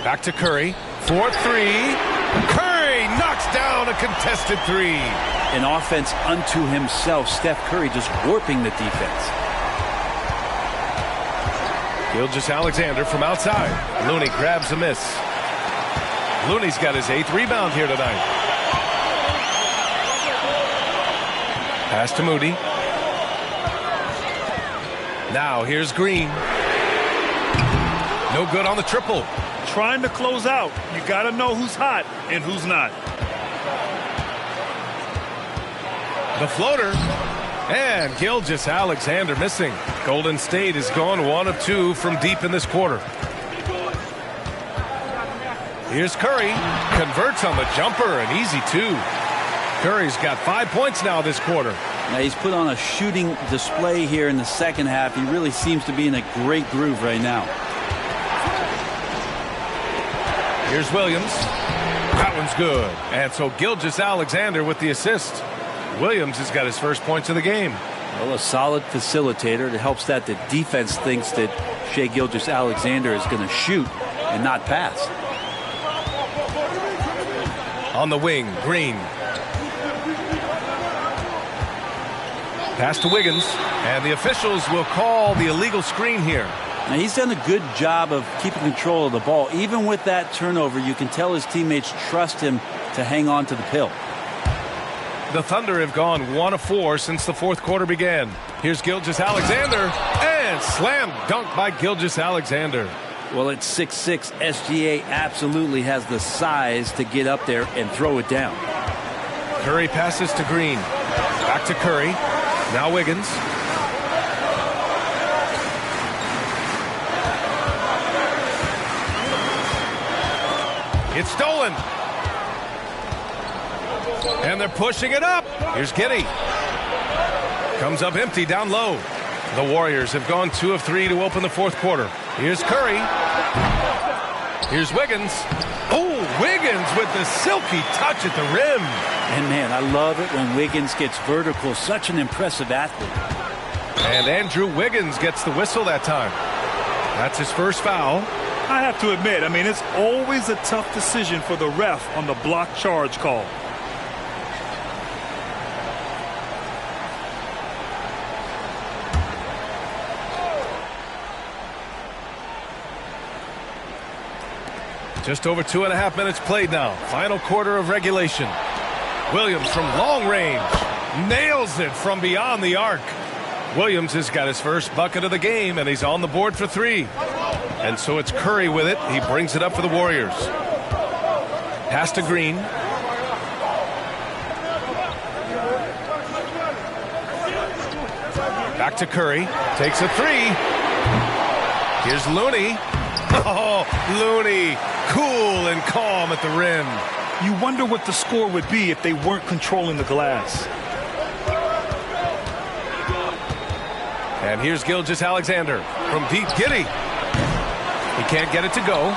Back to Curry. 4-3. Curry knocks down a contested 3. An offense unto himself. Steph Curry just warping the defense. Gilgeous-Alexander from outside. Looney grabs a miss. Looney's got his 8th rebound here tonight. Pass to Moody. Now here's Green. No good on the triple. Trying to close out. You got to know who's hot and who's not. The floater. And Gilgeous-Alexander missing. Golden State has gone 1 of 2 from deep in this quarter. Here's Curry. Converts on the jumper. An easy 2. Curry's got 5 points now this quarter. Now he's put on a shooting display here in the second half. He really seems to be in a great groove right now. Here's Williams. That one's good. And so Gilgeous-Alexander with the assist. Williams has got his first points of the game. Well, a solid facilitator. It helps that the defense thinks that Shai Gilgeous-Alexander is going to shoot and not pass. On the wing, Green. Pass to Wiggins, and the officials will call the illegal screen here. Now he's done a good job of keeping control of the ball. Even with that turnover, you can tell his teammates trust him to hang on to the pill. The Thunder have gone 1 of 4 since the 4th quarter began. Here's Gilgeous-Alexander, and slam dunk by Gilgeous-Alexander. Well, at 6'6", SGA absolutely has the size to get up there and throw it down. Curry passes to Green. Back to Curry. Now Wiggins. It's stolen. And they're pushing it up. Here's Giddey. Comes up empty down low. The Warriors have gone 2 of 3 to open the 4th quarter. Here's Curry. Here's Wiggins. Oh, Wiggins with the silky touch at the rim. And man, I love it when Wiggins gets vertical. Such an impressive athlete. And Andrew Wiggins gets the whistle that time. That's his first foul. I have to admit, it's always a tough decision for the ref on the block charge call. Just over 2.5 minutes played now. Final quarter of regulation. Williams from long range nails it from beyond the arc. Williams has got his first bucket of the game, and he's on the board for 3. And so it's Curry with it. He brings it up for the Warriors. Pass to Green. Back to Curry. Takes a 3. Here's Looney. Oh, Looney, cool and calm at the rim. You wonder what the score would be if they weren't controlling the glass. And here's Gilgeous-Alexander from deep. Giddey. He can't get it to go.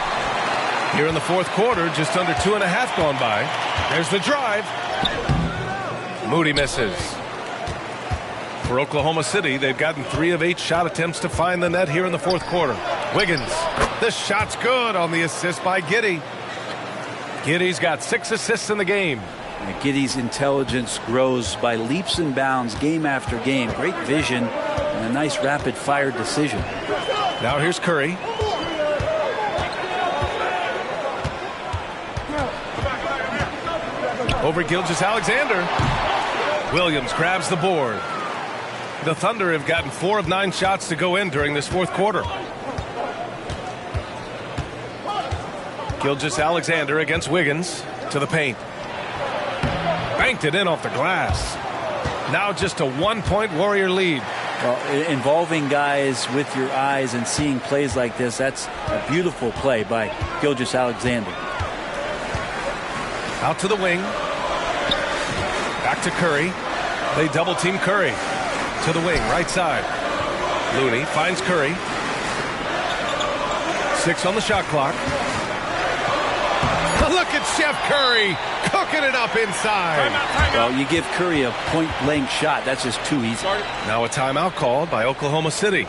Here in the 4th quarter, just under 2.5 gone by. There's the drive. Moody misses. For Oklahoma City, they've gotten 3 of 8 shot attempts to find the net here in the 4th quarter. Wiggins. The shot's good on the assist by Giddey. Giddey's got 6 assists in the game. Giddey's intelligence grows by leaps and bounds game after game. Great vision and a nice rapid-fire decision. Now here's Curry. Over Gilgeous-Alexander. Williams grabs the board. The Thunder have gotten 4 of 9 shots to go in during this fourth quarter. Gilgeous-Alexander against Wiggins to the paint. Banked it in off the glass. Now just a 1-point Warrior lead. Well, involving guys with your eyes and seeing plays like this, that's a beautiful play by Gilgeous-Alexander. Out to the wing. Back to Curry. They double team Curry. To the wing, right side. Looney finds Curry. 6 on the shot clock. Look at Chef Curry cooking it up inside. Well, you give Curry a point-blank shot. That's just too easy. Now a timeout called by Oklahoma City.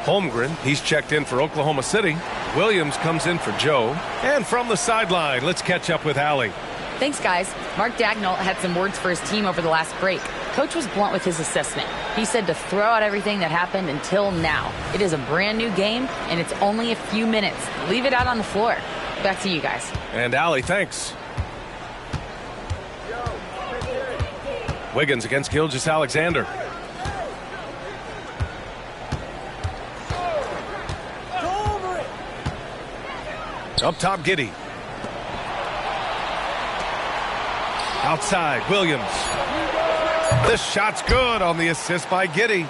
Holmgren, he's checked in for Oklahoma City. Williams comes in for Joe. And from the sideline, let's catch up with Allie. Thanks, guys. Mark Dagnall had some words for his team over the last break. Coach was blunt with his assessment. He said to throw out everything that happened until now. It is a brand new game, and it's only a few minutes. Leave it out on the floor. Back to you guys. And Allie, thanks. Wiggins against Gilgeous-Alexander. Up top, Giddey. Outside, Williams. The shot's good on the assist by Giddey.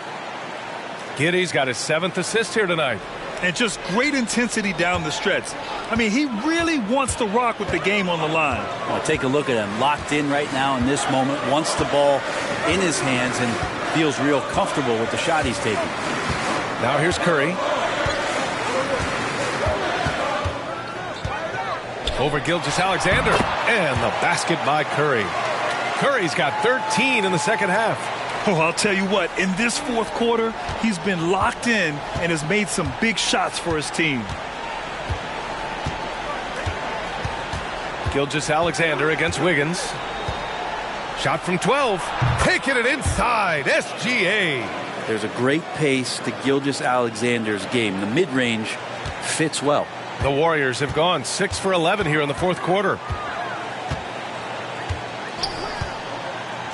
Giddey's got his 7th assist here tonight. And just great intensity down the stretch. I mean, he really wants to rock with the game on the line. Well, take a look at him. Locked in right now in this moment. Wants the ball in his hands and feels real comfortable with the shot he's taking. Now here's Curry. Over Gilgeous-Alexander. And the basket by Curry. Curry's got 13 in the second half. Oh, I'll tell you what, in this fourth quarter, he's been locked in and has made some big shots for his team. Gilgeous-Alexander against Wiggins. Shot from 12. Taking it inside. SGA. There's a great pace to Gilgeous-Alexander's game. The mid-range fits well. The Warriors have gone 6 for 11 here in the fourth quarter.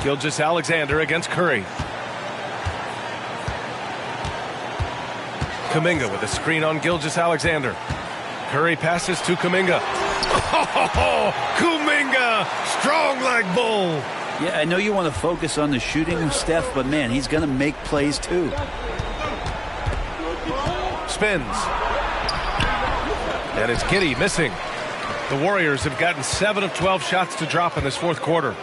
Gilgeous-Alexander against Curry. Kuminga with a screen on Gilgeous-Alexander. Curry passes to Kuminga. Oh, Kuminga, strong like bull. Yeah, I know you want to focus on the shooting of Steph, but man, he's going to make plays too. Spins. And it's Giddey missing. The Warriors have gotten 7 of 12 shots to drop in this fourth quarter.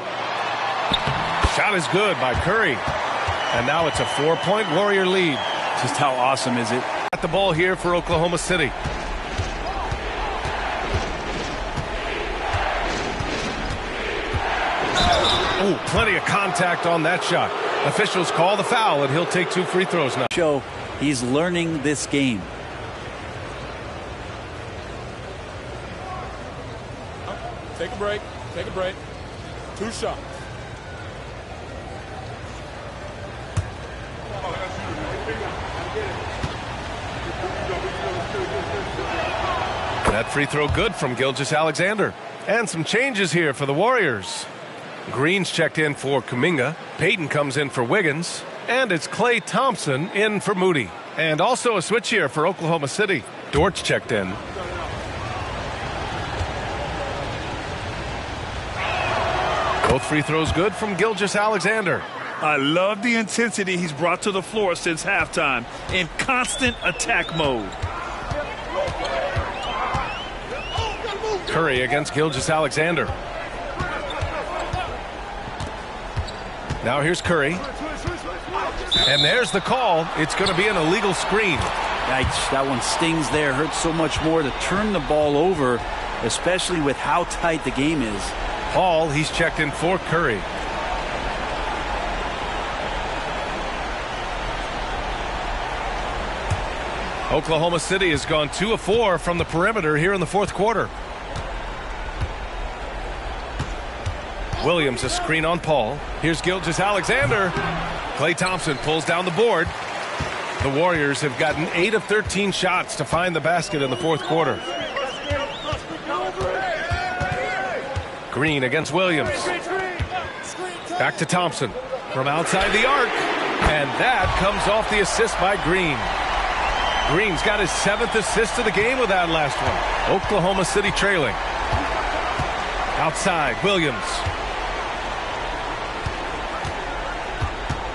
Shot is good by Curry. And now it's a 4-point Warrior lead. Just how awesome is it? Got the ball here for Oklahoma City. Oh, plenty of contact on that shot. Officials call the foul, and he'll take 2 free throws now. Show he's learning this game. Take a break. Take a break. 2 shots. That free throw good from Gilgeous-Alexander. And some changes here for the Warriors. Green's checked in for Kuminga. Payton comes in for Wiggins. And it's Klay Thompson in for Moody. And also a switch here for Oklahoma City. Dort's checked in. Both free throws good from Gilgeous-Alexander. I love the intensity he's brought to the floor since halftime in constant attack mode. Curry against Gilgeous-Alexander. Now here's Curry. And there's the call. It's going to be an illegal screen. Yikes, that one stings there. Hurts so much more to turn the ball over, especially with how tight the game is. Hall, he's checked in for Curry. Oklahoma City has gone 2 of 4 from the perimeter here in the fourth quarter. Williams, a screen on Paul. Here's Gilgeous-Alexander. Klay Thompson pulls down the board. The Warriors have gotten 8 of 13 shots to find the basket in the fourth quarter. Green against Williams. Back to Thompson from outside the arc. And that comes off the assist by Green. Green's got his 7th assist of the game with that last one. Oklahoma City trailing. Outside, Williams.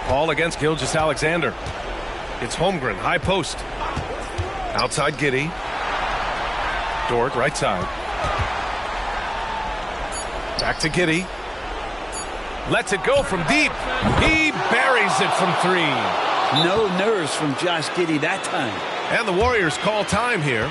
Paul against Gilgeous-Alexander. It's Holmgren, high post. Outside Giddey. Dort, right side. Back to Giddey. Lets it go from deep. He buries it from 3. No nerves from Josh Giddey that time. And the Warriors call time here.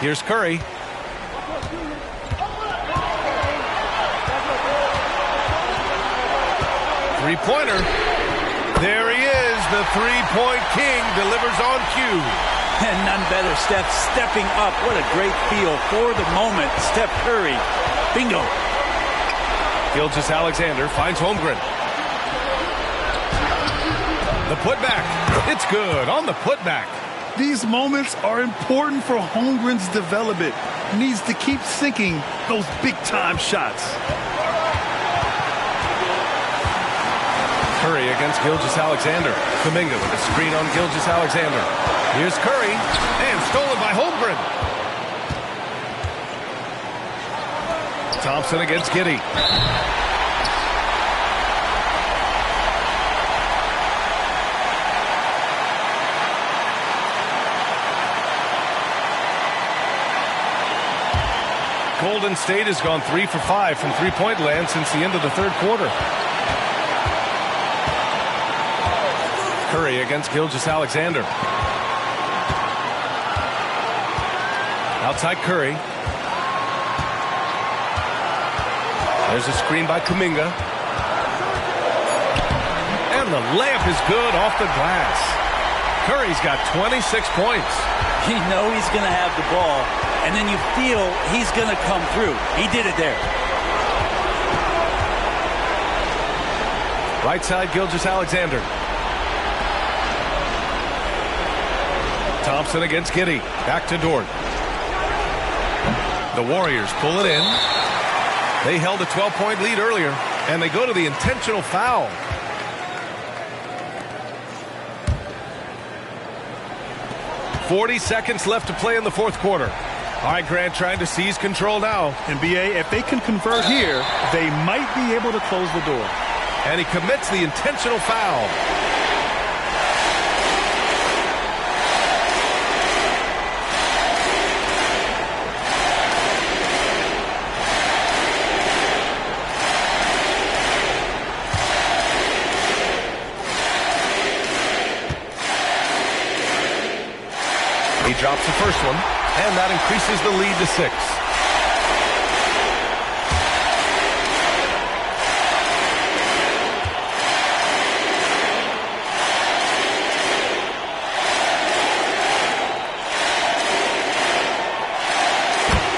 Here's Curry. Three-pointer. There he is. The three-point king delivers on cue. And none better. Steph stepping up. What a great feel for the moment. Steph Curry. Bingo. Gilgeous-Alexander finds Holmgren. The putback. It's good on the putback. These moments are important for Holmgren's development. He needs to keep sinking those big-time shots. Curry against Gilgeous-Alexander. Kuminga with a screen on Gilgeous-Alexander. Here's Curry, and stolen by Holmgren. Thompson against Giddey. Golden State has gone 3 for 5 from three-point land since the end of the third quarter. Curry against Gilgeous-Alexander. Outside Curry. There's a screen by Kuminga. And the layup is good off the glass. Curry's got 26 points. You know he's going to have the ball, and then you feel he's going to come through. He did it there. Right side, Gilgeous-Alexander. Thompson against Giddey. Back to Dort. The Warriors pull it in. They held a 12-point lead earlier, and they go to the intentional foul. "40 seconds left to play in the fourth quarter. All right, Grant trying to seize control now. And BA, if they can convert here, they might be able to close the door. And he commits the intentional foul. He drops the first one, and that increases the lead to 6.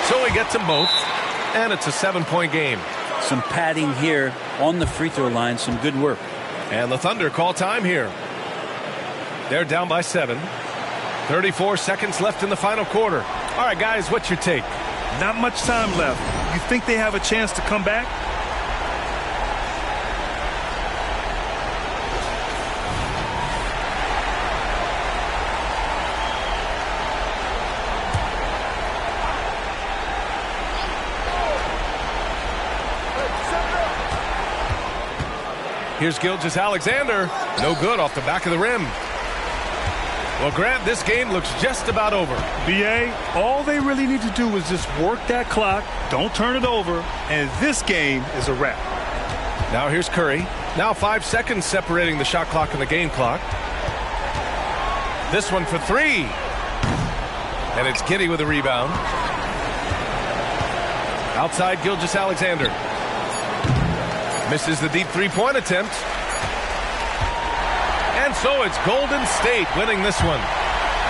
So he gets them both, and it's a 7-point game. Some padding here on the free throw line, some good work. And the Thunder call time here. They're down by 7. 34 seconds left in the final quarter. All right, guys, what's your take? Not much time left. You think they have a chance to come back? Here's Gilgeous-Alexander. No good off the back of the rim. Well, Grant, this game looks just about over. BA, all they really need to do is just work that clock, don't turn it over, and this game is a wrap. Now here's Curry. Now 5 seconds separating the shot clock and the game clock. This one for 3. And it's Giddey with a rebound. Outside, Gilgeous-Alexander. Misses the deep three-point attempt. And so it's Golden State winning this one.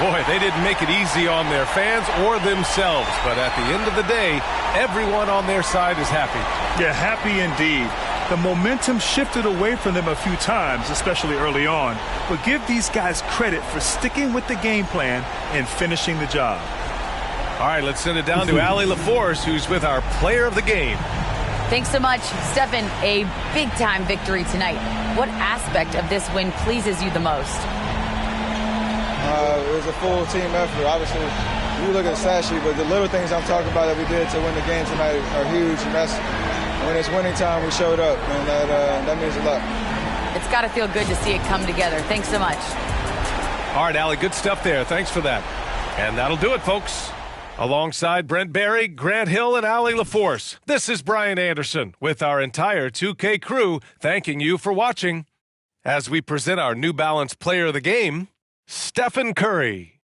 Boy, they didn't make it easy on their fans or themselves. But at the end of the day, everyone on their side is happy. Yeah, happy indeed. The momentum shifted away from them a few times, especially early on. But give these guys credit for sticking with the game plan and finishing the job. All right, let's send it down to Allie LaForce, who's with our player of the game. Thanks so much, Stephen. A big-time victory tonight. What aspect of this win pleases you the most? It was a full team effort. Obviously, you look at the stat sheet, but the little things I'm talking about that we did to win the game tonight are huge. And that's when it's winning time, we showed up, and that means a lot. It's got to feel good to see it come together. Thanks so much. All right, Allie, good stuff there. Thanks for that. And that'll do it, folks. Alongside Brent Barry, Grant Hill, and Allie LaForce, this is Brian Anderson with our entire 2K crew thanking you for watching as we present our New Balance Player of the Game, Stephen Curry.